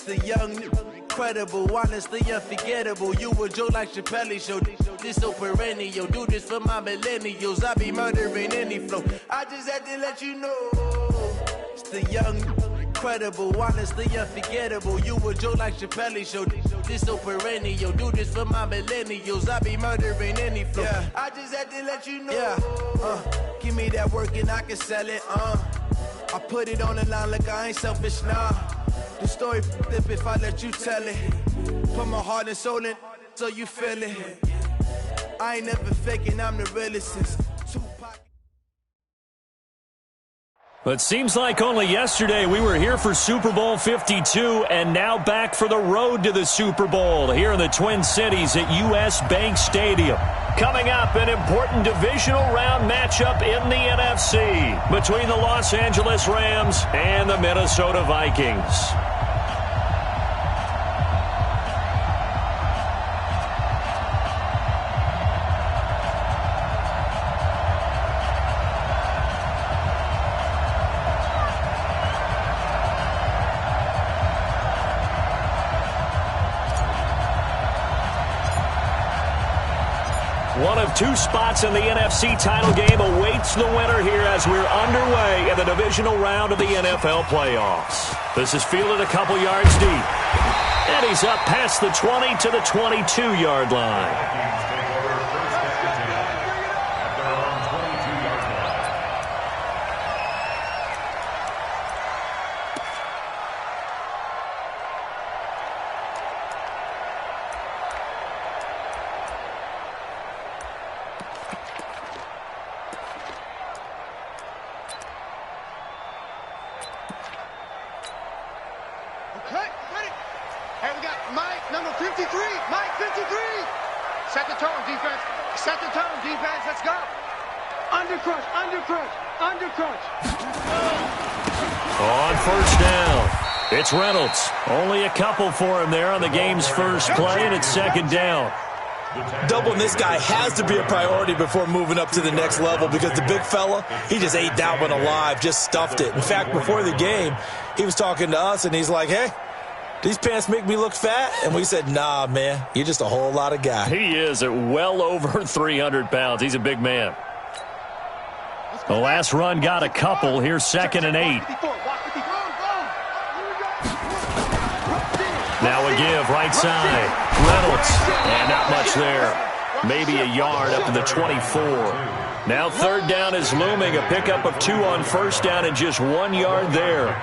The young, incredible, honestly unforgettable. You a joke like Chappelle Show. This so perennial. Do this for my millennials. I be murdering any flow. I just had to let you know. It's the young, incredible, honestly unforgettable. You a joke like Chappelle Show. This so perennial. Do this for my millennials. I be murdering any flow. Yeah. I just had to let you know. Yeah. Give me that work and I can sell it. I put it on the line like I ain't selfish, nah. The story flip if I let you tell it. Put my heart and soul in so you feel it. I ain't never faking, I'm the realest since Tupac. But seems like only yesterday we were here for Super Bowl 52 and now back for the road to the Super Bowl here in the Twin Cities at US Bank Stadium. Coming up, an important divisional round matchup in the NFC between the Los Angeles Rams and the Minnesota Vikings. One of two spots in the NFC title game awaits the winner here as we're underway in the divisional round of the NFL playoffs. This is fielded a couple yards deep. And he's up past the 20 to the 22-yard line. On first down, it's Reynolds. Only a couple for him there on the game's first play, and it's second down. Doubling this guy has to be a priority before moving up to the next level because the big fella, he just ate that one alive, just stuffed it. In fact, before the game, he was talking to us, and he's like, hey, these pants make me look fat? And we said, nah, man, you're just a whole lot of guy. He is at well over 300 pounds. He's a big man. The last run got a couple. Here's 2nd and 8. Now a give, right side. Reynolds. And not much there. Maybe a yard up to the 24. Now third down is looming. A pickup of 2 on first down and just 1 yard there.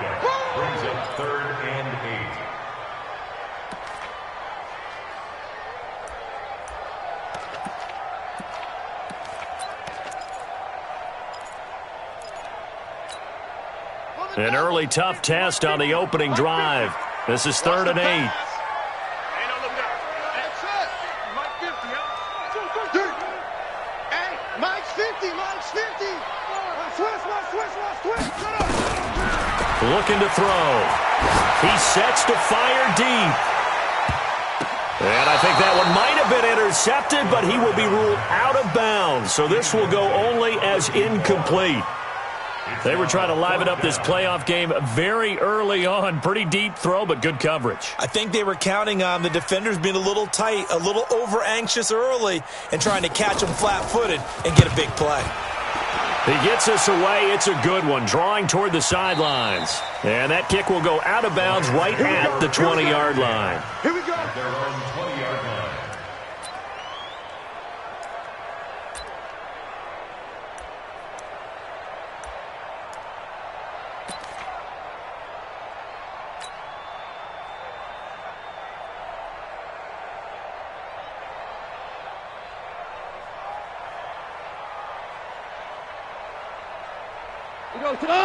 Brings up 3rd and 8. An early tough test on the opening drive. This is 3rd and 8. Looking to throw. He sets to fire deep. And I think that one might have been intercepted, but he will be ruled out of bounds. So this will go only as incomplete. They were trying to liven up this playoff game very early on. Pretty deep throw, but good coverage. I think they were counting on the defenders being a little tight, a little over-anxious early, and trying to catch them flat-footed and get a big play. He gets us away. It's a good one, drawing toward the sidelines. And that kick will go out of bounds right at the 20-yard line. Here we go. Their own 20-yard line.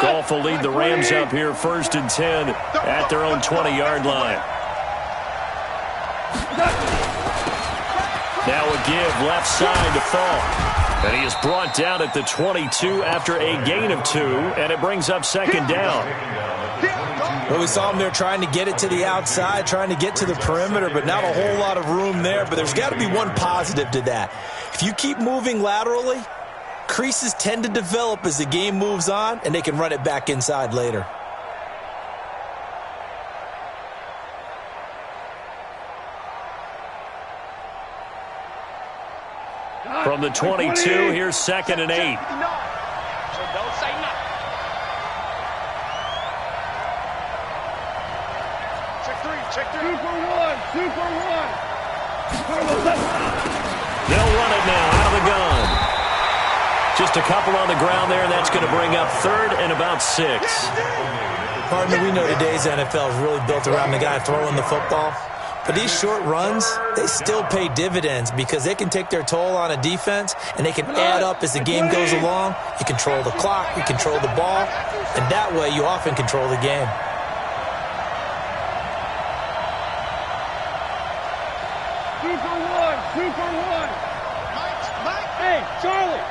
Goff will lead the Rams up here 1st and 10 at their own 20-yard line. Now a give left side to Fall. And he is brought down at the 22 after a gain of 2, and it brings up 2nd down. Well, we saw him there trying to get it to the outside, trying to get to the perimeter, but not a whole lot of room there. But there's got to be one positive to that. If you keep moving laterally, creases tend to develop as the game moves on, and they can run it back inside later. From the 22, here's 2nd and 8. So don't say nothing. Check three. 2 for 1. 2 for 1. They'll run it now out of the gun. Just a couple on the ground there, and that's going to bring up 3rd and about 6. Partner, we know today's NFL is really built around the guy throwing the football. But these short runs, they still pay dividends because they can take their toll on a defense, and they can add up as the game goes along. You control the clock, you control the ball, and that way you often control the game. Two for one. Mike. Hey, Charlie.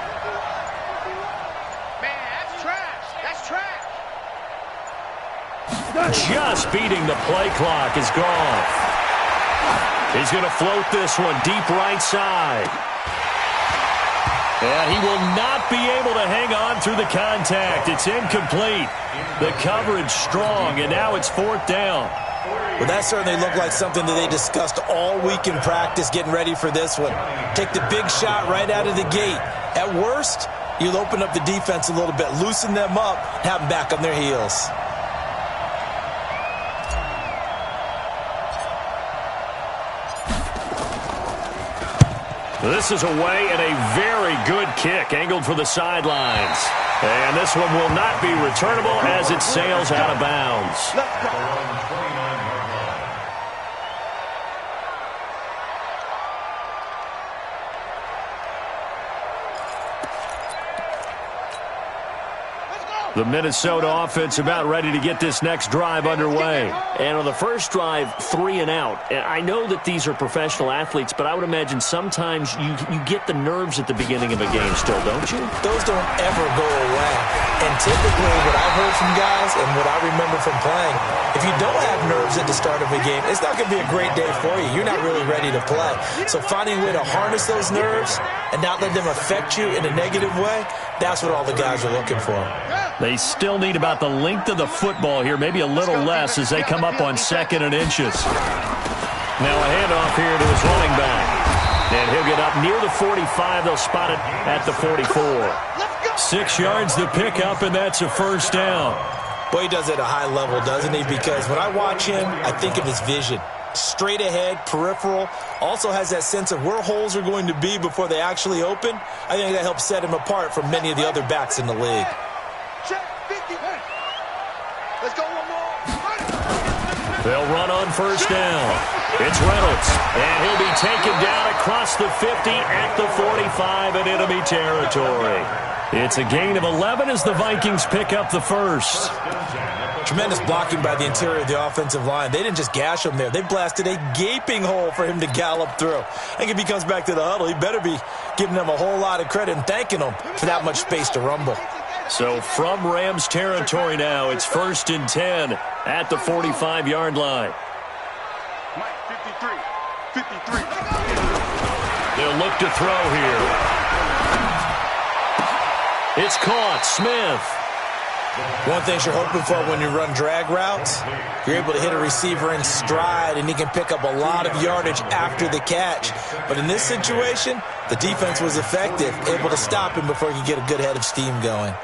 Man, that's trash. That's trash. Just beating the play clock is gone. He's going to float this one deep right side. And he will not be able to hang on through the contact. It's incomplete. The coverage strong, and now it's 4th down. Well, that certainly looked like something that they discussed all week in practice getting ready for this one. Take the big shot right out of the gate. At worst, you'll open up the defense a little bit, loosen them up, have them back on their heels. This is away and a very good kick angled for the sidelines. And this one will not be returnable as it sails out of bounds. Let's go. The Minnesota offense about ready to get this next drive underway. And on the first drive, 3 and out. I know that these are professional athletes, but I would imagine sometimes you get the nerves at the beginning of a game still, don't you? Those don't ever go away. And typically what I've heard from guys and what I remember from playing, if you don't have nerves at the start of a game, it's not going to be a great day for you. You're not really ready to play. So finding a way to harness those nerves and not let them affect you in a negative way, that's what all the guys are looking for. They still need about the length of the football here, maybe a little less as they come up on 2nd and inches. Now a handoff here to his running back. And he'll get up near the 45. They'll spot it at the 44. 6 yards to pick up, and that's a 1st down. Boy, he does it at a high level, doesn't he? Because when I watch him, I think of his vision. Straight ahead, peripheral, also has that sense of where holes are going to be before they actually open. I think that helps set him apart from many of the other backs in the league. Let's go one more. They'll run on 1st down. It's Reynolds, and he'll be taken down across the 50 at the 45 in enemy territory. It's a gain of 11 as the Vikings pick up the 1st. Tremendous blocking by the interior of the offensive line. They didn't just gash him there. They blasted a gaping hole for him to gallop through. I think if he comes back to the huddle, he better be giving them a whole lot of credit and thanking them for that much space to rumble. So from Rams territory now, it's 1st and 10 at the 45-yard line. Mike, 53. They'll look to throw here. It's caught. Smith. One thing you're hoping for when you run drag routes, you're able to hit a receiver in stride, and he can pick up a lot of yardage after the catch. But in this situation, the defense was effective, able to stop him before he could get a good head of steam going.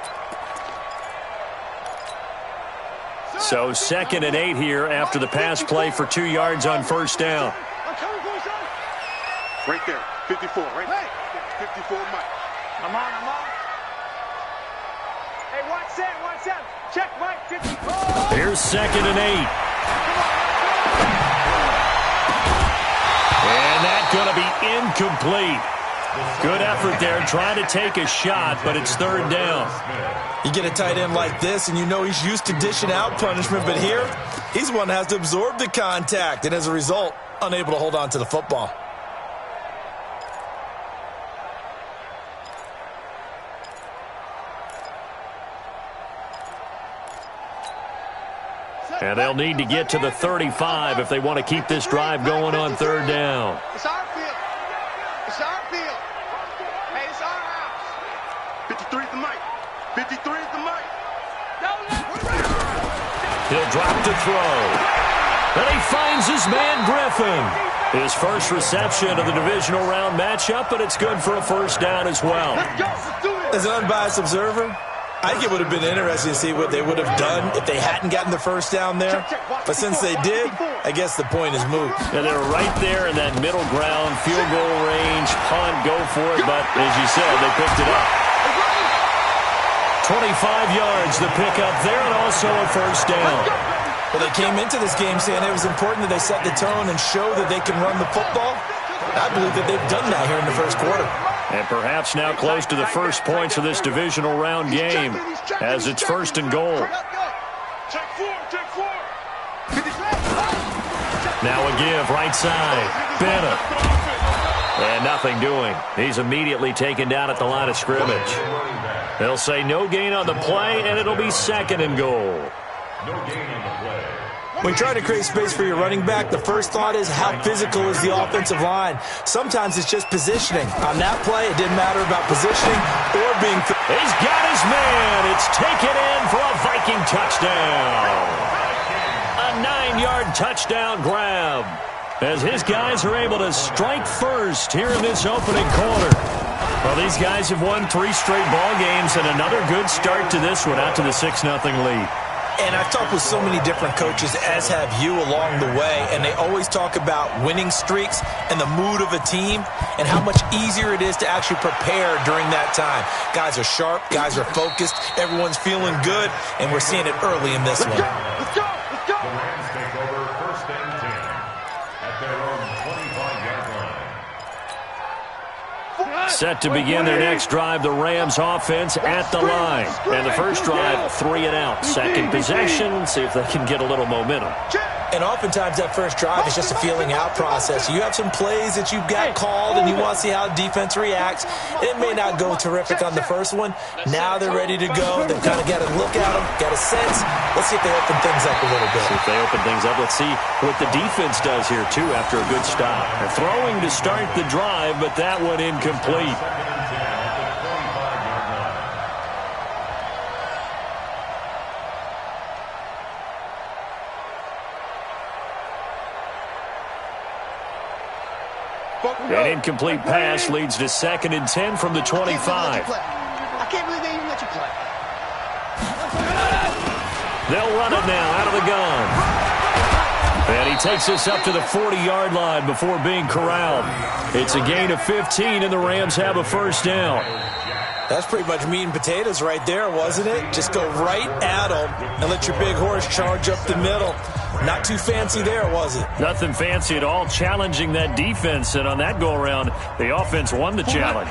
So 2nd and 8 here after the pass play for 2 yards on 1st down. Right there, 54, right there. 54, Mike. I'm on. Hey, watch that. Check, Mike, 54. Here's 2nd and 8. And that's going to be incomplete. Good effort there, trying to take a shot, but it's 3rd down. You get a tight end like this, and you know he's used to dishing out punishment, but here, he's the one that has to absorb the contact, and as a result, unable to hold on to the football. And they'll need to get to the 35 if they want to keep this drive going on 3rd down. It's our field. Hey, it's our house. 53 is the mic. 53 is the mic. He'll drop to throw. And he finds his man Griffin. His first reception of the divisional round matchup, but it's good for a first down as well. As an unbiased observer, I think it would have been interesting to see what they would have done if they hadn't gotten the first down there. But since they did, I guess the point is moot. And they're right there in that middle ground, field goal range, punt, go for it. But as you said, they picked it up. 25 yards, the pickup there, and also a first down. Well, they came into this game saying it was important that they set the tone and show that they can run the football. I believe that they've done that here in the first quarter. And perhaps now close to the first points of this divisional round game as it's first and goal. Now a give, right side. Bennett. And nothing doing. He's immediately taken down at the line of scrimmage. They'll say no gain on the play, and it'll be second and goal. No gain on the play. When trying to create space for your running back, the first thought is how physical is the offensive line. Sometimes it's just positioning. On that play, it didn't matter about positioning or being... He's got his man. It's taken in for a Viking touchdown. A 9-yard touchdown grab as his guys are able to strike first here in this opening quarter. Well, these guys have won 3 straight ball games and another good start to this one out to the 6-0 lead. And I've talked with so many different coaches, as have you, along the way, and they always talk about winning streaks and the mood of a team and how much easier it is to actually prepare during that time. Guys are sharp, guys are focused, everyone's feeling good, and we're seeing it early in this one. Let's go! The Rams take over first and 10 at their own 25-yard line. Set to begin their next drive, the Rams offense at the line. And the first drive, 3 and out. Second possession, see if they can get a little momentum. And oftentimes that first drive is just a feeling out process. You have some plays that you've got called and you want to see how defense reacts. It may not go terrific on the first one. Now they're ready to go. They've kind of got to look at them, got a sense. Let's see if they open things up a little bit. See if they open things up. Let's see what the defense does here, too, after a good stop. They're throwing to start the drive, but that one incomplete. An incomplete pass leads to 2nd and 10 from the 25. I can't believe they even let you play. They'll run it now out of the gun. And he takes us up to the 40-yard line before being corralled. It's a gain of 15, and the Rams have a first down. That's pretty much meat and potatoes right there, wasn't it? Just go right at them and let your big horse charge up the middle. Not too fancy there, was it? Nothing fancy at all, challenging that defense. And on that go-around, the offense won the challenge.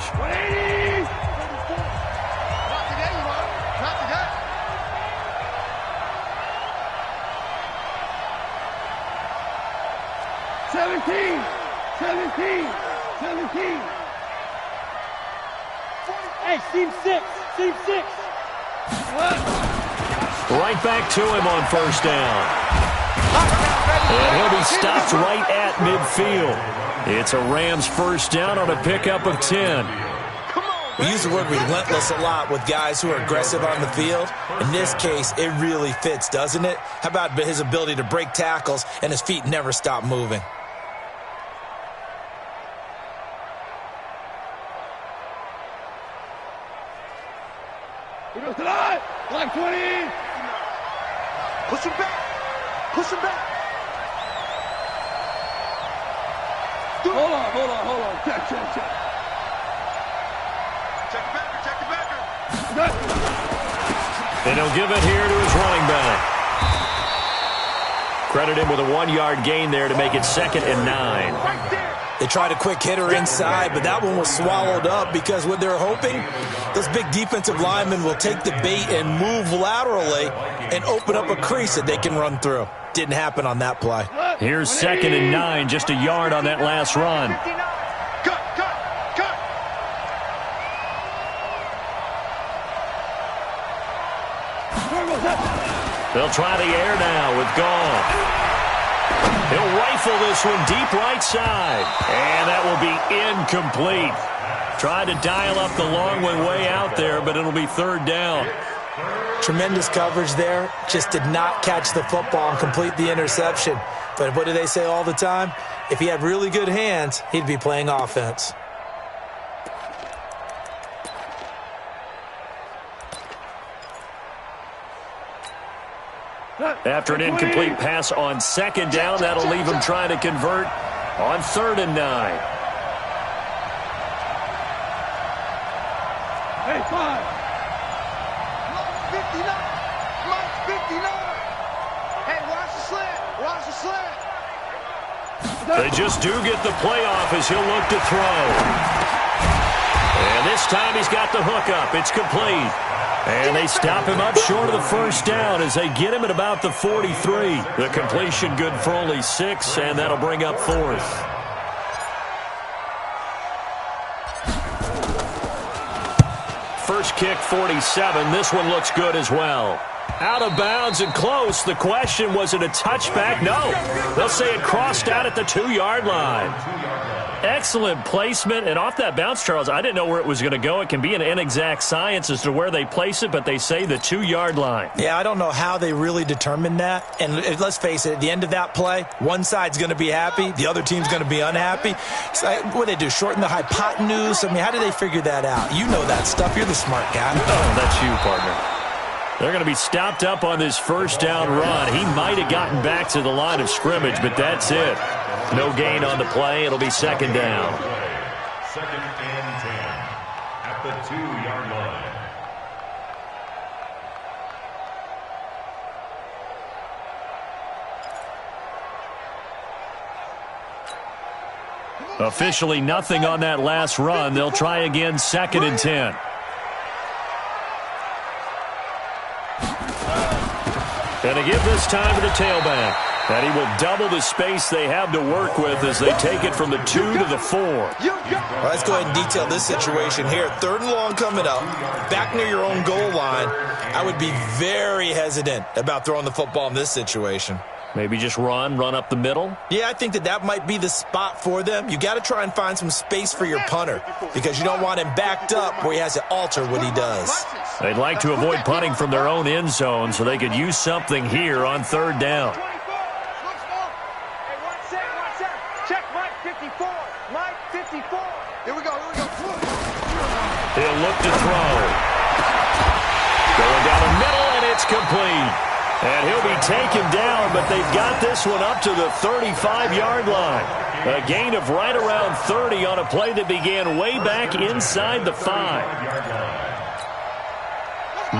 Seventeen. Hey, team 6. Right back to him on first down. And he'll be stopped right at midfield. It's a Rams first down on a pickup of 10. We use the word relentless a lot with guys who are aggressive on the field. In this case, it really fits, doesn't it? How about his ability to break tackles and his feet never stop moving? Like 20. Push him back. Hold on. Check. Check the backer. And he'll give it here to his running back. Credit him with a 1-yard gain there to make it 2nd and 9. Right there. They tried a quick hitter inside, but that one was swallowed up because what they're hoping, those big defensive linemen will take the bait and move laterally and open up a crease that they can run through. Didn't happen on that play. Here's 2nd and 9, just a yard on that last run. Cut. They'll try the air now with Gall. He'll rifle this one deep right side. And that will be incomplete. Tried to dial up the long one way out there, but it'll be 3rd down. Tremendous coverage there. Just did not catch the football and complete the interception. But what do they say all the time? If he had really good hands, he'd be playing offense. After an incomplete pass on second down, that'll leave him trying to convert on 3rd and 9. Hey, 5. Mike 59. Mike 59. Hey, watch the slant. Watch the slant. They just do get the playoff as he'll look to throw. And this time he's got the hook up. It's complete. And they stop him up short of the first down as they get him at about the 43. The completion good for only 6, and that'll bring up 4th. First kick, 47. This one looks good as well. Out of bounds and close. The question, was it a touchback? No. They'll say it crossed out at the 2-yard line. Excellent placement, and off that bounce, Charles, I didn't know where it was going to go. It can be an inexact science as to where they place it, but they say the 2-yard line. Yeah, I don't know how they really determined that. And let's face it, at the end of that play, one side's going to be happy, the other team's going to be unhappy. It's like, what do they do, shorten the hypotenuse? I mean, how do they figure that out? You know that stuff. You're the smart guy. Oh, that's you, partner. They're going to be stopped up on this first down run. He might have gotten back to the line of scrimmage, but that's it. No gain on the play. It'll be 2nd down. 2nd and 10 at the 2-yard line. Officially nothing on that last run. They'll try again, 2nd and 10. And they give this time to the tailback. And he will double the space they have to work with as they take it from the 2 to the 4. Well, let's go ahead and detail this situation here. 3rd and long coming up, back near your own goal line. I would be very hesitant about throwing the football in this situation. Maybe just run up the middle? Yeah, I think that might be the spot for them. You got to try and find some space for your punter because you don't want him backed up where he has to alter what he does. They'd like to avoid punting from their own end zone so they could use something here on 3rd down. Check Mike 54. Mike 54. Here we go. He'll look to throw. Going down the middle, and it's complete. And he'll be taken down, but they've got this one up to the 35-yard line. A gain of right around 30 on a play that began way back inside the 5.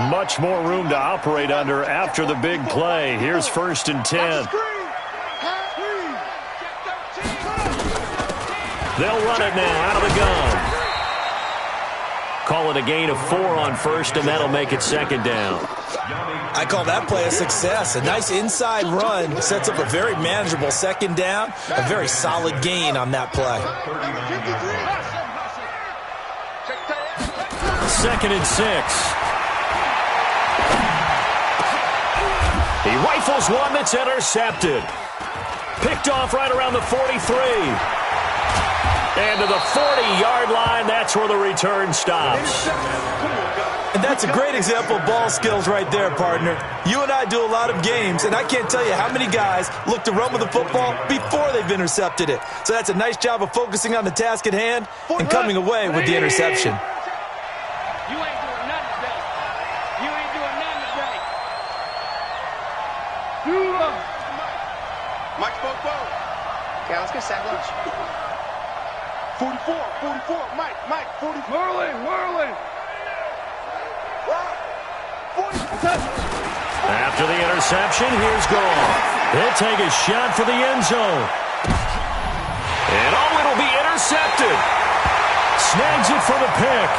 Much more room to operate under after the big play. Here's 1st and 10. They'll run it now out of the gun. Call it a gain of 4 on 1st, and that'll make it 2nd down. I call that play a success. A nice inside run sets up a very manageable 2nd down. A very solid gain on that play. 2nd and 6. He rifles one that's intercepted. Picked off right around the 43. And to the 40-yard line, that's where the return stops. And that's a great example of ball skills right there, partner. You and I do a lot of games, and I can't tell you how many guys look to run with the football before they've intercepted it. So that's a nice job of focusing on the task at hand and coming away with the interception. You ain't doing nothing today. You ain't doing nothing today. Mike spoke forward. Okay, let's get sack lunch. 44, Mike, 44. Whirling. After the interception, here's Goff. He'll take a shot for the end zone. And it'll be intercepted. Snags it for the pick.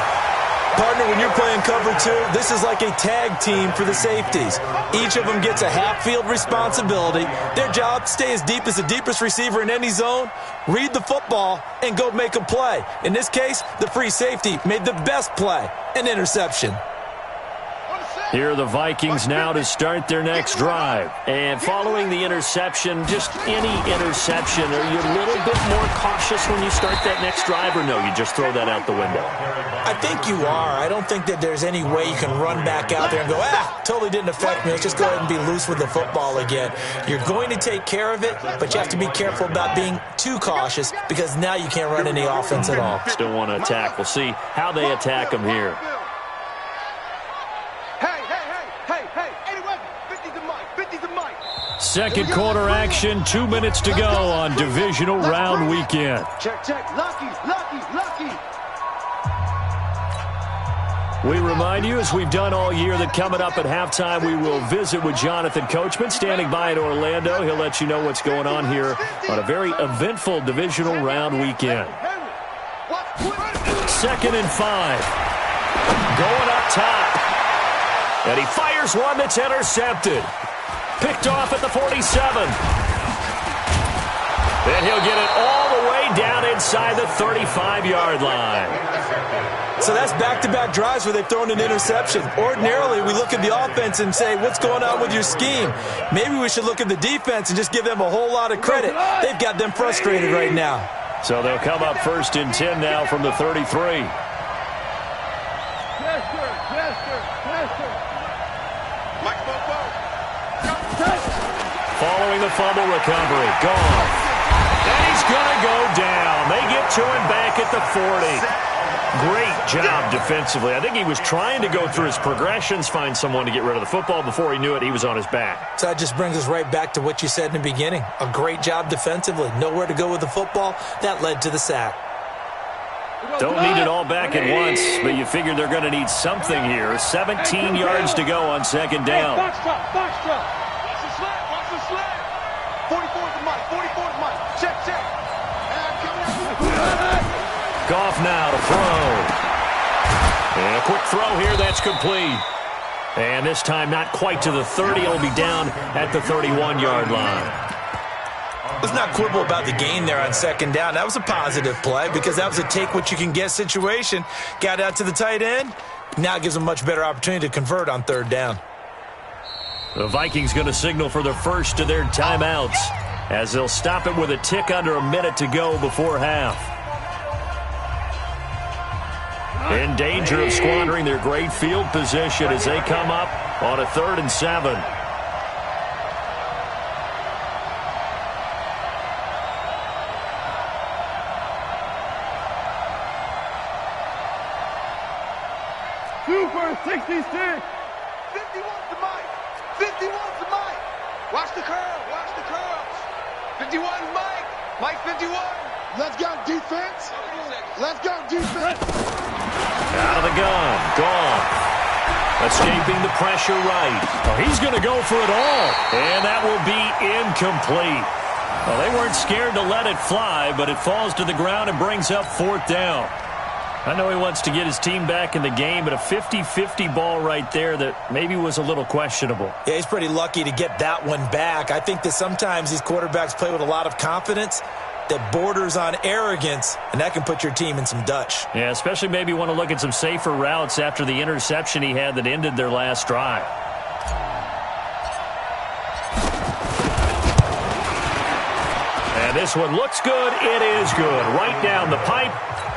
Partner, when you're playing cover 2, this is like a tag team for the safeties. Each of them gets a half-field responsibility. Their job, stay as deep as the deepest receiver in any zone, read the football, and go make a play. In this case, the free safety made the best play, an interception. On the set. Here are the Vikings now to start their next drive. And following the interception, just any interception, are you a little bit more cautious when you start that next drive, or no, you just throw that out the window? I think you are. I don't think that there's any way you can run back out there and go, totally didn't affect me. Let's just go ahead and be loose with the football again. You're going to take care of it, but you have to be careful about being too cautious because now you can't run any offense at all. Still want to attack. We'll see how they attack them here. Second quarter action, 2 minutes to go on divisional round weekend. Check, lucky. We remind you, as we've done all year, that coming up at halftime, we will visit with Jonathan Coachman, standing by in Orlando. He'll let you know what's going on here on a very eventful divisional round weekend. 2nd and 5. Going up top. And he fires one that's intercepted. Picked off at the 47. Then he'll get it all the way down inside the 35-yard line. So that's back-to-back drives where they've thrown an interception. Ordinarily, we look at the offense and say, what's going on with your scheme? Maybe we should look at the defense and just give them a whole lot of credit. They've got them frustrated right now. So they'll come up 1st and 10 now from the 33. Following the fumble recovery, gone. And he's going to go down. They get to him back at the 40. Great job defensively. I think he was trying to go through his progressions, find someone to get rid of the football. Before he knew it, he was on his back. So that just brings us right back to what you said in the beginning. A great job defensively. Nowhere to go with the football. That led to the sack. Don't need it all back at once, but you figure they're going to need something here. 17 yards to go on 2nd down. Box drop. Watch the sled. 44's the mic. Check. Goff now to throw. And a quick throw here, that's complete. And this time not quite to the 30. It'll be down at the 31-yard line. Let's not quibble about the gain there on 2nd down. That was a positive play because that was a take-what-you-can-get situation. Got out to the tight end. Now it gives them a much better opportunity to convert on 3rd down. The Vikings going to signal for the first of their timeouts as they'll stop it with a tick under a minute to go before half. In danger of squandering their great field position as they come up on a 3rd and 7. Super 66. 51's the mic. 51's the mic. Watch the curls. 51 Mike. Mike 51. Let's go defense. Out of the gun. Gone. Escaping the pressure right. Oh, he's going to go for it all. And that will be incomplete. Well, they weren't scared to let it fly, but it falls to the ground and brings up 4th down. I know he wants to get his team back in the game, but a 50-50 ball right there that maybe was a little questionable. Yeah, he's pretty lucky to get that one back. I think that sometimes these quarterbacks play with a lot of confidence that borders on arrogance, and that can put your team in some Dutch. Yeah, especially maybe want to look at some safer routes after the interception he had that ended their last drive. And this one looks good. It is good. Right down the pipe.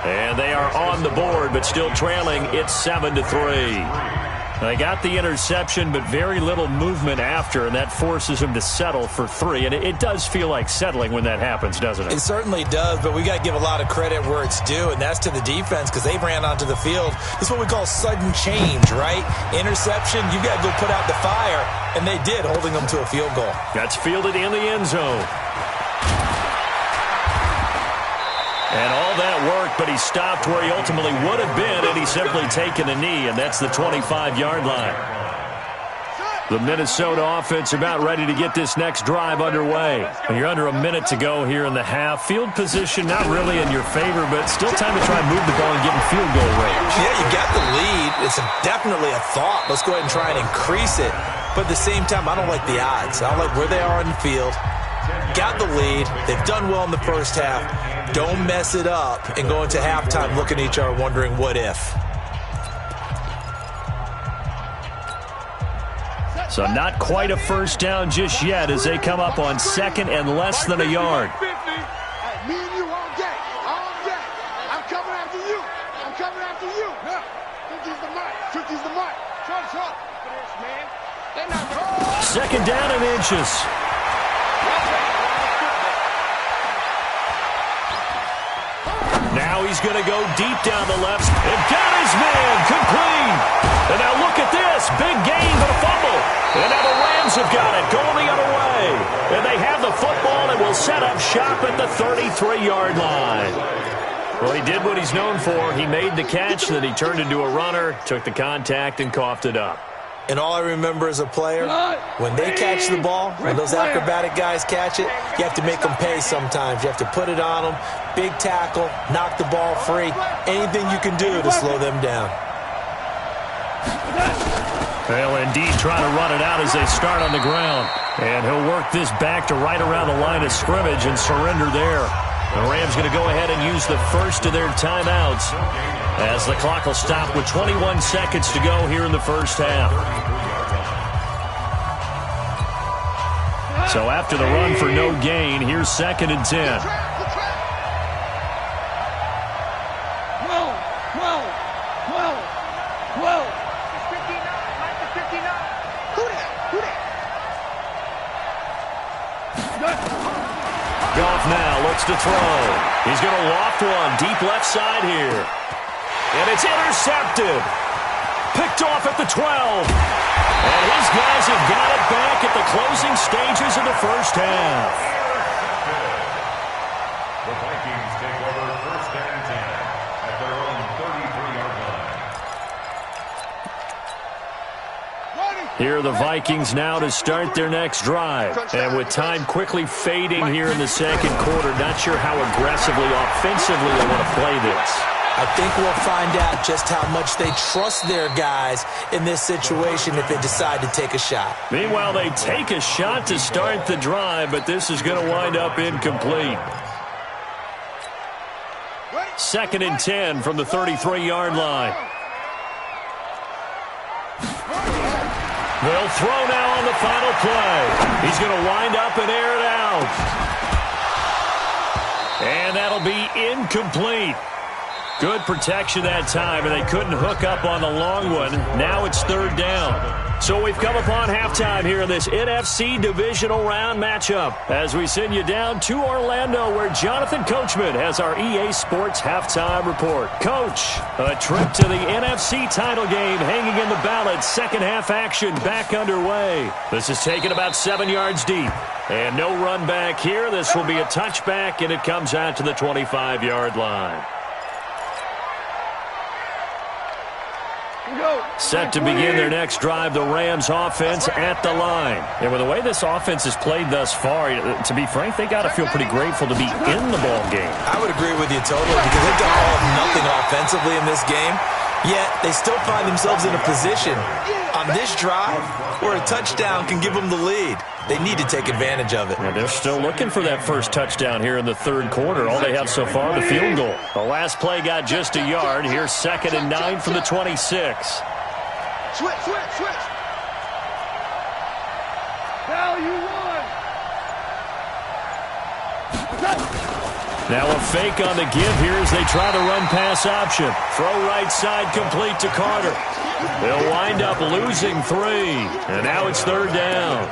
And they are on the board, but still trailing. It's 7-3. They got the interception, but very little movement after, and that forces them to settle for 3. And it does feel like settling when that happens, doesn't it? It certainly does, but we got to give a lot of credit where it's due, and that's to the defense because they ran onto the field. This is what we call sudden change, right? Interception, you got to go put out the fire, and they did, holding them to a field goal. That's fielded in the end zone. And all that worked, but he stopped where he ultimately would have been, and he's simply taken a knee, and that's the 25-yard line. The Minnesota offense about ready to get this next drive underway. You're under a minute to go here in the half. Field position not really in your favor, but still time to try and move the ball and get in field goal range. Yeah, you got the lead. It's definitely a thought. Let's go ahead and try and increase it. But at the same time, I don't like the odds. I don't like where they are on the field. Got the lead. They've done well in the first half. Don't mess it up and go into halftime looking at each other wondering what if. So not quite a first down just yet as they come up on second and less than a yard. Hey, me and you all day. All day. I'm coming after you. I'm coming after you. Yeah. 50's the mark. 50's the mark. Short. Man. They're not. Second down and inches. Now he's going to go deep down the left. And got his man complete. And now look at this. Big gain for the fumble. And now the Rams have got it going the other way. And they have the football and will set up shop at the 33-yard line. Well, he did what he's known for. He made the catch, then he turned into a runner, took the contact, and coughed it up. And all I remember as a player, when they catch the ball, when those acrobatic guys catch it, you have to make them pay sometimes. You have to put it on them, big tackle, knock the ball free, anything you can do to slow them down. They'll indeed try to run it out as they start on the ground. And he'll work this back to right around the line of scrimmage and surrender there. The Rams going to go ahead and use the first of their timeouts as the clock will stop with 21 seconds to go here in the first half. So after the run for no gain, here's 2nd and 10. Goff now looks to throw. He's going to loft one deep left side here. And it's intercepted. Picked off at the 12. And his guys have got it back at the closing stages of the first half. The Vikings take over 1st and 10 at their own 33-yard line. Here are the Vikings now to start their next drive. And with time quickly fading here in the second quarter, not sure how aggressively, offensively they want to play this. I think we'll find out just how much they trust their guys in this situation if they decide to take a shot. Meanwhile, they take a shot to start the drive, but this is going to wind up incomplete. 2nd and 10 from the 33-yard line. They'll throw now on the final play. He's going to wind up and air it out. And that'll be incomplete. Good protection that time, and they couldn't hook up on the long one. Now it's 3rd down. So we've come upon halftime here in this NFC divisional round matchup as we send you down to Orlando where Jonathan Coachman has our EA Sports halftime report. Coach, a trip to the NFC title game hanging in the balance. Second half action back underway. This is taken about 7 yards deep. And no run back here. This will be a touchback, and it comes out to the 25-yard line. Set to begin their next drive, the Rams offense at the line. And with the way this offense has played thus far, to be frank, they got to feel pretty grateful to be in the ball game. I would agree with you totally because they've done all of nothing offensively in this game, yet they still find themselves in a position on this drive where a touchdown can give them the lead. They need to take advantage of it. And they're still looking for that first touchdown here in the 3rd quarter. All they have so far, the field goal. The last play got just a yard. Here's 2nd and 9 from the 26. Switch. Now you won. Now a fake on the give here as they try the run pass option. Throw right side complete to Carter. They'll wind up losing 3. And now it's 3rd down.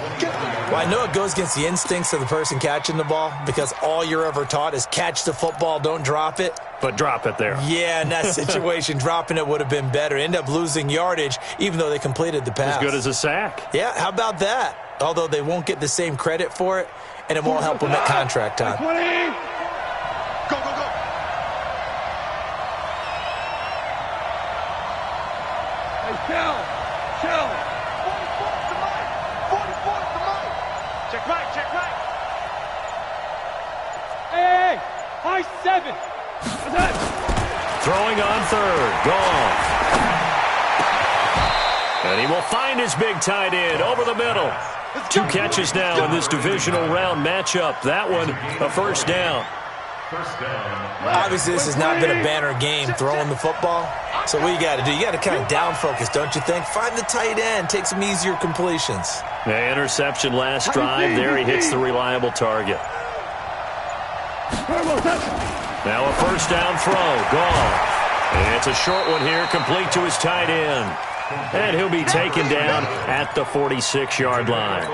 Well, I know it goes against the instincts of the person catching the ball because all you're ever taught is catch the football, don't drop it. But drop it there. Yeah, in that situation, dropping it would have been better. End up losing yardage even though they completed the pass. As good as a sack. Yeah, how about that? Although they won't get the same credit for it, and it won't help them at contract time. Go. Hey, Chill. 44's the mic. 44's the mic. Check right. Hey, high 7. Throwing on 3rd. Goff. And he will find his big tight end over the middle. 2 catches now in this divisional round matchup. That one, a first down. First down. Obviously, this has not been a banner game throwing the football. So what you got to do, you got to kind of down focus, don't you think? Find the tight end, take some easier completions. The interception last drive. There he hits the reliable target. Now a first down throw. Gone. And it's a short one here, complete to his tight end. And he'll be taken down at the 46-yard line.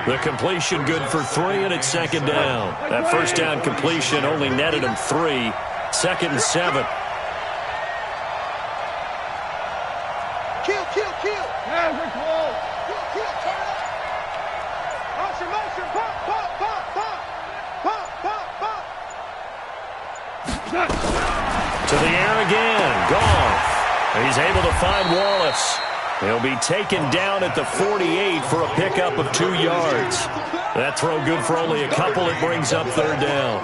The completion good for 3, and it's second down. That first down completion only netted him 3. Second and 7. Kill. Yeah, we're close. Kill, turn up. Motion, pop. To the air again. Goff. He's able to find Wallace. He'll be taken down at the 48 for a pickup of 2 yards. That throw good for only a couple. It brings up third down.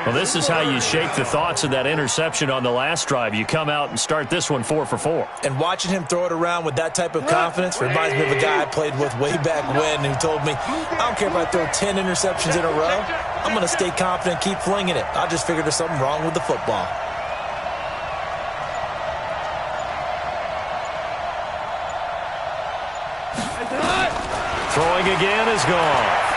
Well, this is how you shake the thoughts of that interception on the last drive. You come out and start this one 4 for 4. And watching him throw it around with that type of confidence reminds me of a guy I played with way back when who told me, I don't care if I throw 10 interceptions in a row. I'm going to stay confident, keep flinging it. I just figured there's something wrong with the football. Throwing again is Goff.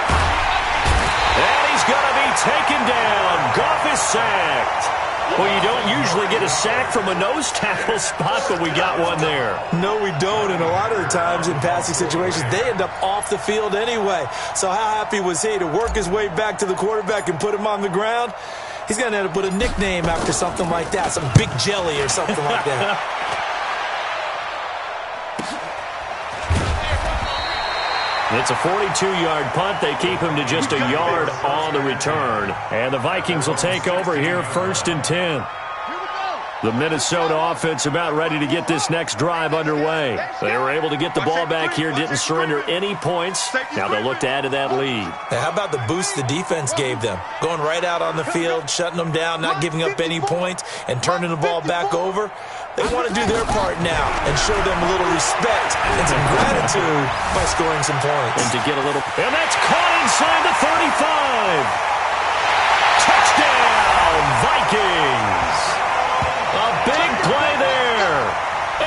And he's going to be taken down. Goff is sacked. Well, you don't usually get a sack from a nose tackle spot, but we got one there. No, we don't. And a lot of the times in passing situations, they end up off the field anyway. So how happy was he to work his way back to the quarterback and put him on the ground? He's going to end up with a nickname after something like that, some Big Jelly or something like that. It's a 42-yard punt. They keep him to just a yard on the return. And the Vikings will take over here, first and 10. The Minnesota offense about ready to get this next drive underway. They were able to get the ball back here, didn't surrender any points. Now they'll look to add to that lead. Now, how about the boost the defense gave them? Going right out on the field, shutting them down, not giving up any points, and turning the ball back over. They want to do their part now and show them a little respect and some gratitude by scoring some points. And to get a little... And that's caught inside the 35. Touchdown, Vikings. A big play there.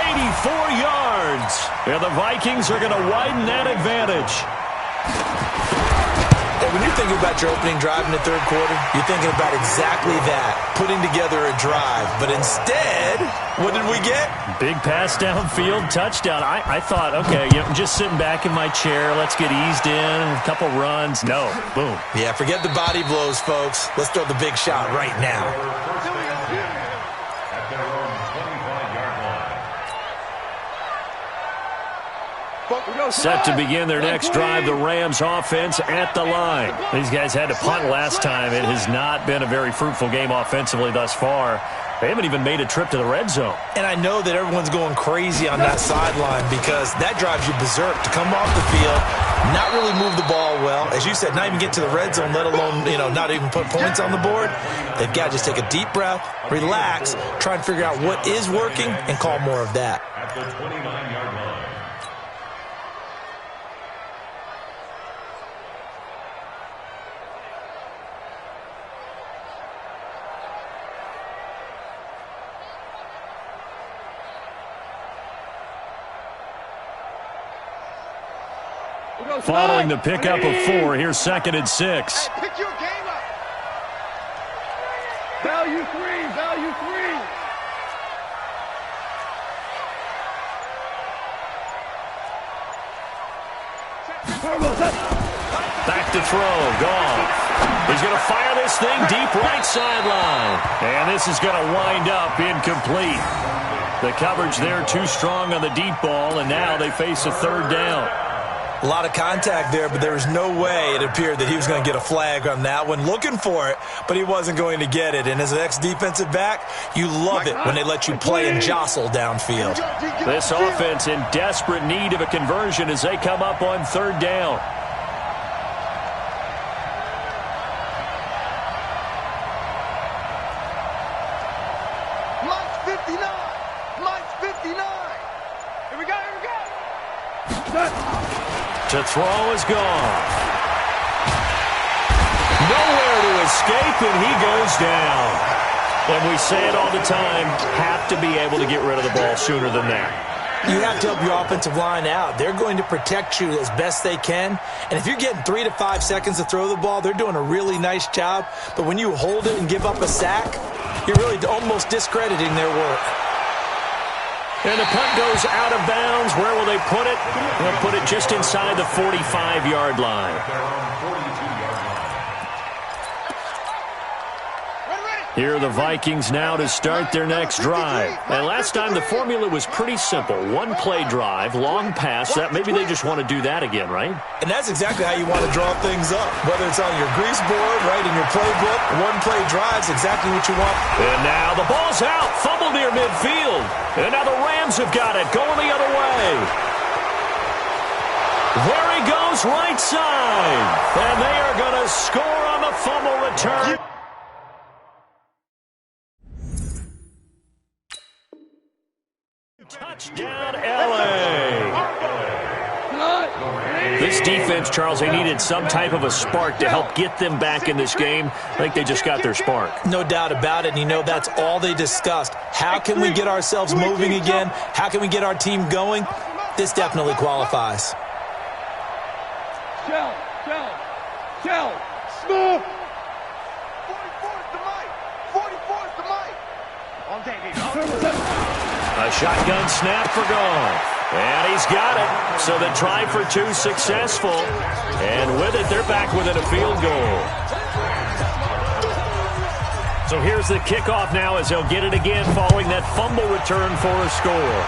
84 yards. And the Vikings are going to widen that advantage. When you're thinking about your opening drive in the third quarter, you're thinking about exactly that, putting together a drive. But instead, what did we get? Big pass downfield, touchdown. I thought, okay, just sitting back in my chair, let's get eased in, a couple runs. No, boom. Yeah, forget the body blows, folks. Let's throw the big shot right now. At their own 25-yard line. Set to begin their next drive, the Rams offense at the line. These guys had to punt last time. It has not been a very fruitful game offensively thus far. They haven't even made a trip to the red zone. And I know that everyone's going crazy on that sideline because that drives you berserk to come off the field, not really move the ball well. As you said, not even get to the red zone, let alone, not even put points on the board. They've got to just take a deep breath, relax, try and figure out what is working, and call more of that. At the 29-yard line. Following the pickup of 4, here's second and 6. Hey, pick your game up. Value 3. Back to throw, Goff. He's going to fire this thing deep right sideline. And this is going to wind up incomplete. The coverage there too strong on the deep ball, and now they face a third down. A lot of contact there, but there was no way it appeared that he was going to get a flag on that one. Looking for it, but he wasn't going to get it. And as an ex-defensive back, you love it when they let you play and jostle downfield. This offense in desperate need of a conversion as they come up on third down. Mike's 59. Here we go. To throw is gone. Nowhere to his escape, and he goes down. And we say it all the time, have to be able to get rid of the ball sooner than that. You have to help your offensive line out. They're going to protect you as best they can. And if you're getting 3 to 5 seconds to throw the ball, they're doing a really nice job. But when you hold it and give up a sack, you're really almost discrediting their work. And the punt goes out of bounds. Where will they put it? They'll put it just inside the 45-yard line. Here are the Vikings now to start their next drive. And last time the formula was pretty simple. One-play drive, long pass. That maybe they just want to do that again, right? And that's exactly how you want to draw things up. Whether it's on your grease board, right, in your playbook, one-play drive's exactly what you want. And now the ball's out. Fumble near midfield. And now the Rams have got it, going the other way. There he goes, right side. And they are going to score on the fumble return. Touchdown, L.A. This defense, Charles, they needed some type of a spark to help get them back in this game. I think they just got their spark. No doubt about it, and you know that's all they discussed. How can we get ourselves moving again? How can we get our team going? This definitely qualifies. Tell, Smith. 44's the mic. 44's the mic. On deck here. A shotgun snap for Goff. And he's got it. So the try for two successful. And with it, they're back within a field goal. So here's the kickoff now as they'll get it again following that fumble return for a score.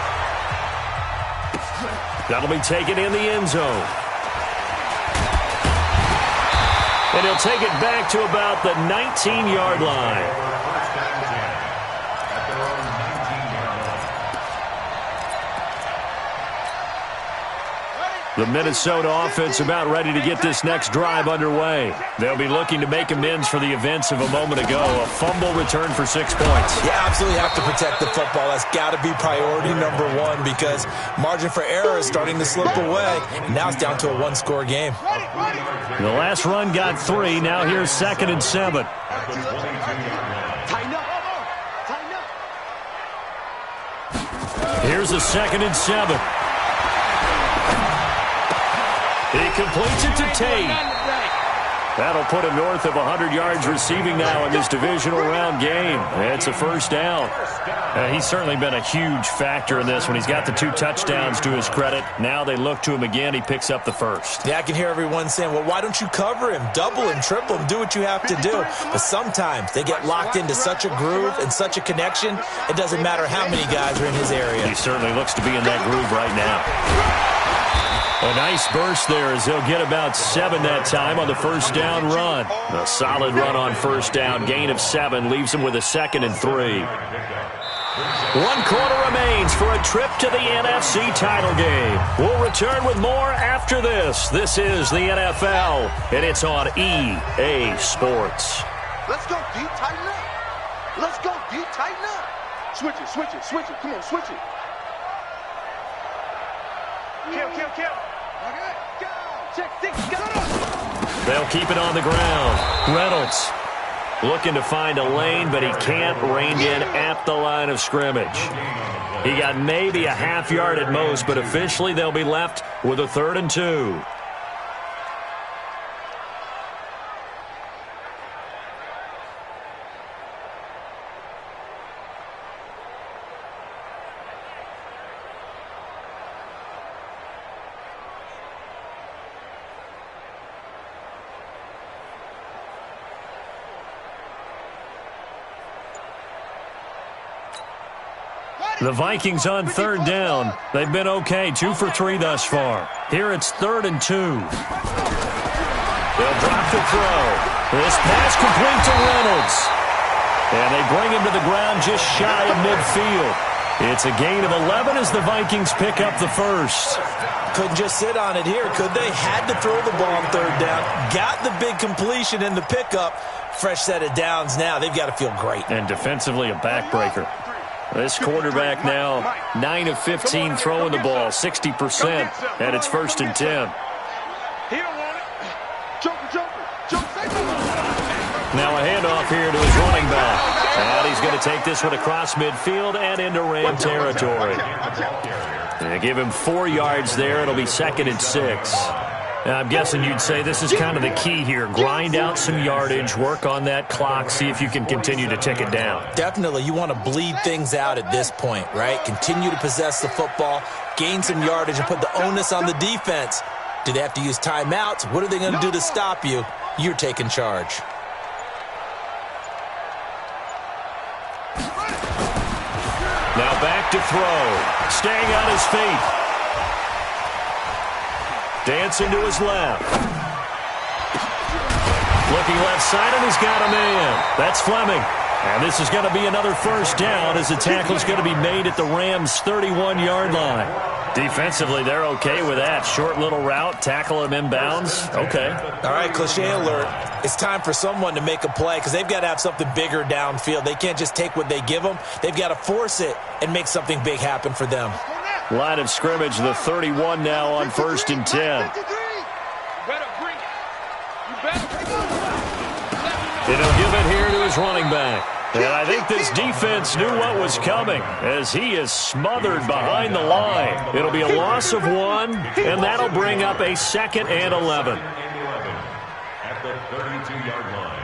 That'll be taken in the end zone. And he'll take it back to about the 19-yard line. The Minnesota offense about ready to get this next drive underway. They'll be looking to make amends for the events of a moment ago. A fumble return for 6 points. Yeah, absolutely have to protect the football. That's got to be priority number one because margin for error is starting to slip away. And now it's down to a one-score game. The last run got 3. Now here's 2nd and 7. Here's a 2nd and 7. He completes it to Tate. That'll put him north of 100 yards receiving now in this divisional round game. It's a first down. He's certainly been a huge factor in this when he's got the 2 touchdowns to his credit. Now they look to him again. He picks up the first. Yeah, I can hear everyone saying, well, why don't you cover him? Double him, triple him, do what you have to do. But sometimes they get locked into such a groove and such a connection, it doesn't matter how many guys are in his area. He certainly looks to be in that groove right now. A nice burst there as they'll get about 7 that time on the first down run. A solid run on first down. Gain of 7 leaves them with a 2nd and 3. 1 quarter remains for a trip to the NFC title game. We'll return with more after this. This is the NFL, and it's on EA Sports. Let's go deep, tighten up. Let's go deep, tighten up. Switch it, switch it, switch it. Come on, switch it. Kill. Okay, go. Check 6, go. They'll keep it on the ground. Reynolds looking to find a lane, but he can't. Reined in at the line of scrimmage. He got maybe a half yard at most, but officially they'll be left with a 3rd and 2. The Vikings on 3rd down. They've been okay, 2 for 3 thus far. Here it's 3rd and 2. They'll drop the throw. This pass complete to Reynolds. And they bring him to the ground just shy of midfield. It's a gain of 11 as the Vikings pick up the first. Couldn't just sit on it here, could they? Had to throw the ball on 3rd down. Got the big completion in the pickup. Fresh set of downs now. They've got to feel great. And defensively, a backbreaker. This quarterback now 9 of 15 throwing the ball, 60%, and it's 1st and 10. Now a handoff here to his running back. And he's going to take this one across midfield and into Ram territory. And give him 4 yards there. It'll be 2nd and 6. Now, I'm guessing you'd say this is kind of the key here. Grind out some yardage, work on that clock, see if you can continue to tick it down. Definitely. You want to bleed things out at this point, right? Continue to possess the football, gain some yardage, and put the onus on the defense. Do they have to use timeouts? What are they going to do to stop you? You're taking charge. Now back to throw. Staying on his feet. Dancing to his left. Looking left side, and he's got a man. That's Fleming. And this is going to be another first down as the tackle's going to be made at the Rams' 31-yard line. Defensively, they're okay with that. Short little route, tackle him inbounds. Okay. All right, cliche alert. It's time for someone to make a play because they've got to have something bigger downfield. They can't just take what they give them. They've got to force it and make something big happen for them. Line of scrimmage, the 31 now on 1st and 10. And he'll give it here to his running back. And I think this defense knew what was coming as he is smothered behind the line. It'll be a loss of 1, and that'll bring up a 2nd and 11. At the 32-yard line.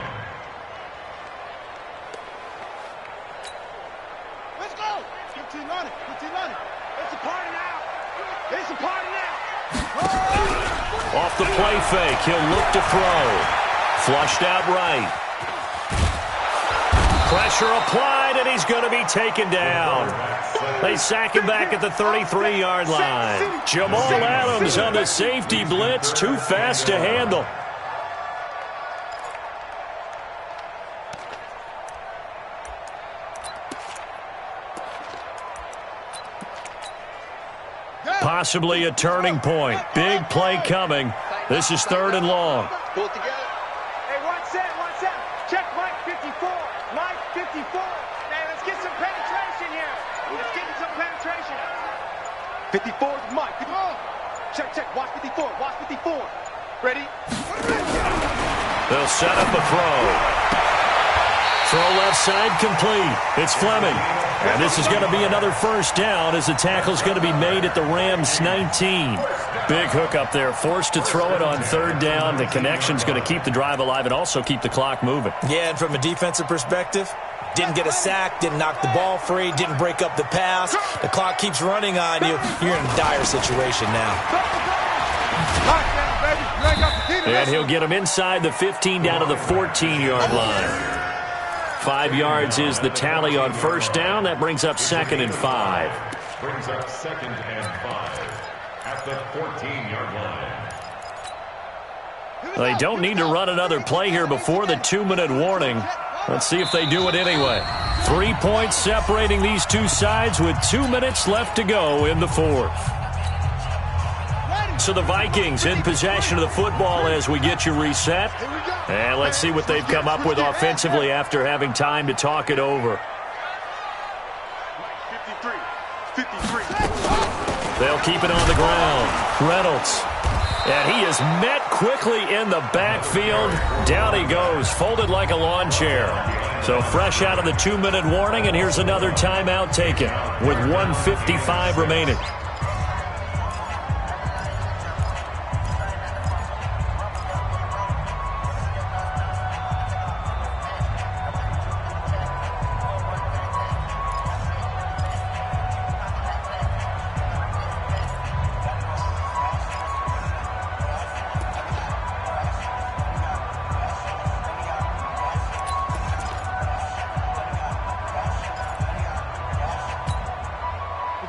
Let's go. 15 on it. 15 on it. It's a party now. It's a party now. Off the play fake, he'll look to throw. Flushed out right. Pressure applied, and he's going to be taken down. They sack him back at the 33-yard line. Jamal Adams on the safety blitz, too fast to handle. Possibly a turning point. Big play coming. This is 3rd and long. Pull it together. Hey, 1 set. Check Mike 54. Mike 54. Hey, let's get some penetration here. Let's get some penetration. 54 is Mike. Check. Watch 54. Watch 54. Ready? They'll set up a throw. Throw left side complete. It's Fleming. And this is going to be another first down as the tackle's going to be made at the Rams' 19. Big hook up there. Forced to throw it on 3rd down. The connection's going to keep the drive alive and also keep the clock moving. Yeah, and from a defensive perspective, didn't get a sack, didn't knock the ball free, didn't break up the pass. The clock keeps running on you. You're in a dire situation now. And he'll get him inside the 15 down to the 14-yard line. 5 yards is the tally on first down. That brings up 2nd and 5. Brings up 2nd and 5 at the 14-yard line. They don't need to run another play here before the 2-minute warning. Let's see if they do it anyway. 3 points separating these two sides with 2 minutes left to go in the 4th. So the Vikings in possession of the football as we get you reset. And let's see what they've come up with offensively after having time to talk it over. 53. They'll keep it on the ground. Reynolds. And he is met quickly in the backfield. Down he goes, folded like a lawn chair. So fresh out of the 2-minute warning, and here's another timeout taken with 1:55 remaining.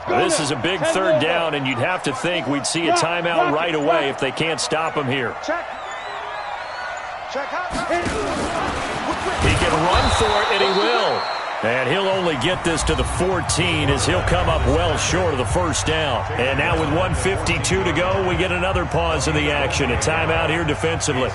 This is a big 3rd down, and you'd have to think we'd see a timeout right away if they can't stop him here. Check. He can run for it, and he will. And he'll only get this to the 14 as he'll come up well short of the first down. And now with 1:52 to go, we get another pause in the action. A timeout here defensively.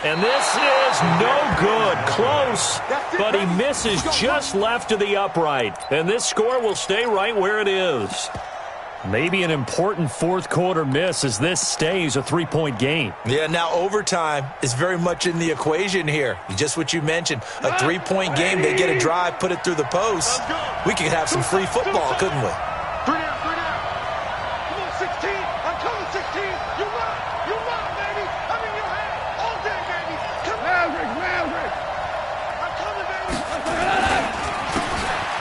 And this is no good. Close, but he misses just left of the upright. And this score will stay right where it is. Maybe an important fourth-quarter miss as this stays a three-point game. Yeah, now overtime is very much in the equation here. Just what you mentioned, a three-point game. They get a drive, put it through the post. We could have some free football, couldn't we? 3 down, 3 down. Come on, 16. I'm coming, 16. You run, baby. I'm in your head all day, baby. Come on. Maverick. I'm coming, baby.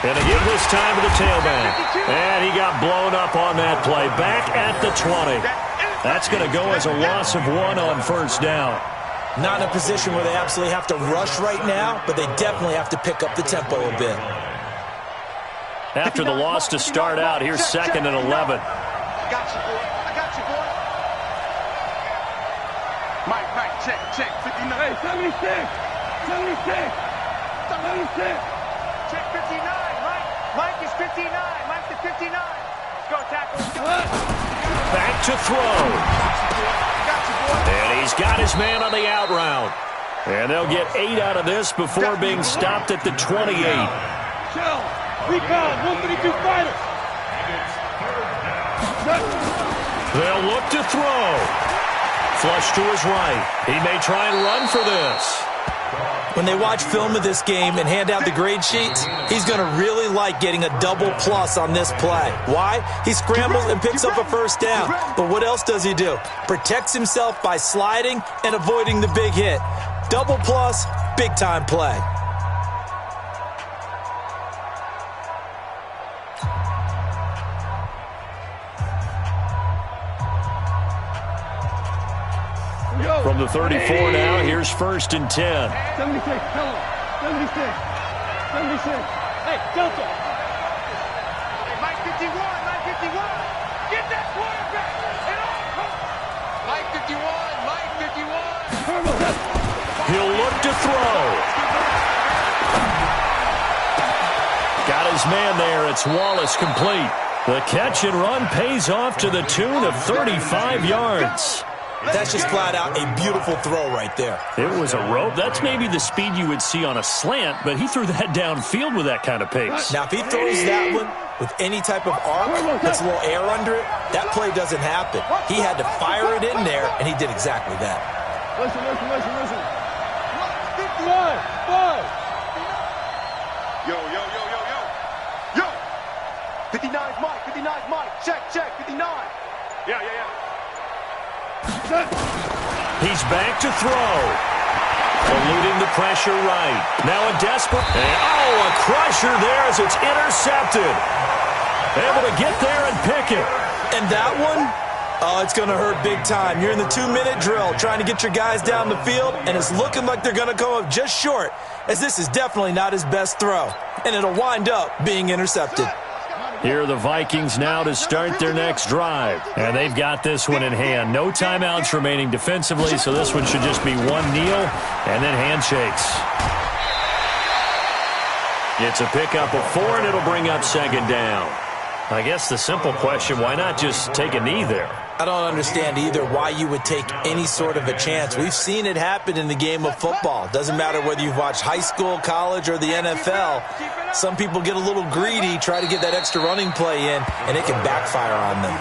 And they give this time to the tailback. And he got blown up on that play. Back at the 20. That's going to go as a loss of 1 on first down. Not in a position where they absolutely have to rush right now, but they definitely have to pick up the tempo a bit. After the loss to start out, here's 2nd and 11. I got you, boy. Mike, check. 59. Hey, 76. Check 59. Mike is 59. Mike's the 59. Let's go, tackle. Back to throw. And he's got his man on the out route. And they'll get 8 out of this before being stopped at the 28. Shell, rebound, 132 fighters. They'll look to throw. Flush to his right. He may try and run for this. When they watch film of this game and hand out the grade sheets, he's going to really like getting a double plus on this play. Why? He scrambles and picks up a first down. But what else does he do? Protects himself by sliding and avoiding the big hit. Double plus, big time play. From the 34 now, here's 1st and 10. 76, tell him. 76. Hey, Delta. Hey, Mike 51. Get that quarterback. Mike 51. He'll look to throw. Got his man there. It's Wallace complete. The catch and run pays off to the tune of 35 yards. That's just flat out a beautiful throw right there. It was a rope. That's maybe the speed you would see on a slant, but he threw that downfield with that kind of pace. Now, if he throws that one with any type of arc, puts a little air under it, that play doesn't happen. He had to fire it in there, and he did exactly that. Listen. 5. Yo. 59's Mike. Check. 59. Yeah. He's back to throw. Eluding the pressure right. Now a desperate. And a crusher there as it's intercepted. Able to get there and pick it. And that one, it's going to hurt big time. You're in the 2-minute drill trying to get your guys down the field, and it's looking like they're going to come up just short, as this is definitely not his best throw. And it'll wind up being intercepted. Here are the Vikings now to start their next drive. And they've got this one in hand. No timeouts remaining defensively, so this one should just be one kneel and then handshakes. It's a pickup of 4, and it'll bring up 2nd down. I guess the simple question, why not just take a knee there? I don't understand either why you would take any sort of a chance. We've seen it happen in the game of football. Doesn't matter whether you've watched high school, college, or the NFL. Some people get a little greedy, try to get that extra running play in, and it can backfire on them.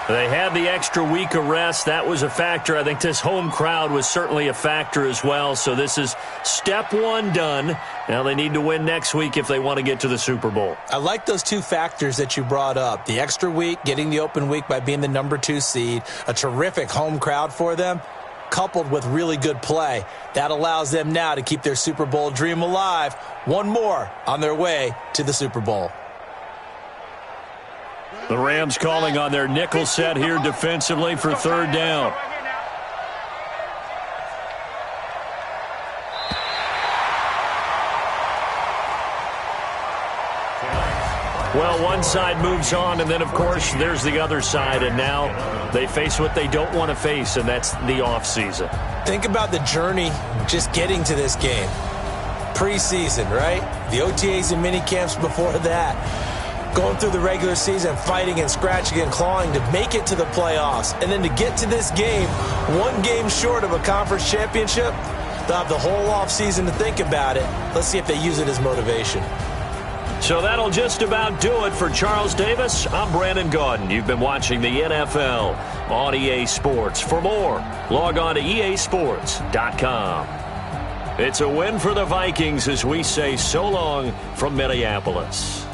They had the extra week of rest. That was a factor. I think this home crowd was certainly a factor as well. So this is step 1 done. Now they need to win next week if they want to get to the Super Bowl. I like those 2 factors that you brought up. The extra week, getting the open week by being the number 2 seed, a terrific home crowd for them, coupled with really good play. That allows them now to keep their Super Bowl dream alive. One more on their way to the Super Bowl. The Rams calling on their nickel set here defensively for 3rd down. Well, one side moves on, and then, of course, there's the other side, and now they face what they don't want to face, and that's the offseason. Think about the journey just getting to this game. Preseason, right? The OTAs and mini camps before that. Going through the regular season, fighting and scratching and clawing to make it to the playoffs. And then to get to this game, 1 game short of a conference championship, they'll have the whole offseason to think about it. Let's see if they use it as motivation. So that'll just about do it for Charles Davis. I'm Brandon Gaudin. You've been watching the NFL on EA Sports. For more, log on to easports.com. It's a win for the Vikings as we say so long from Minneapolis.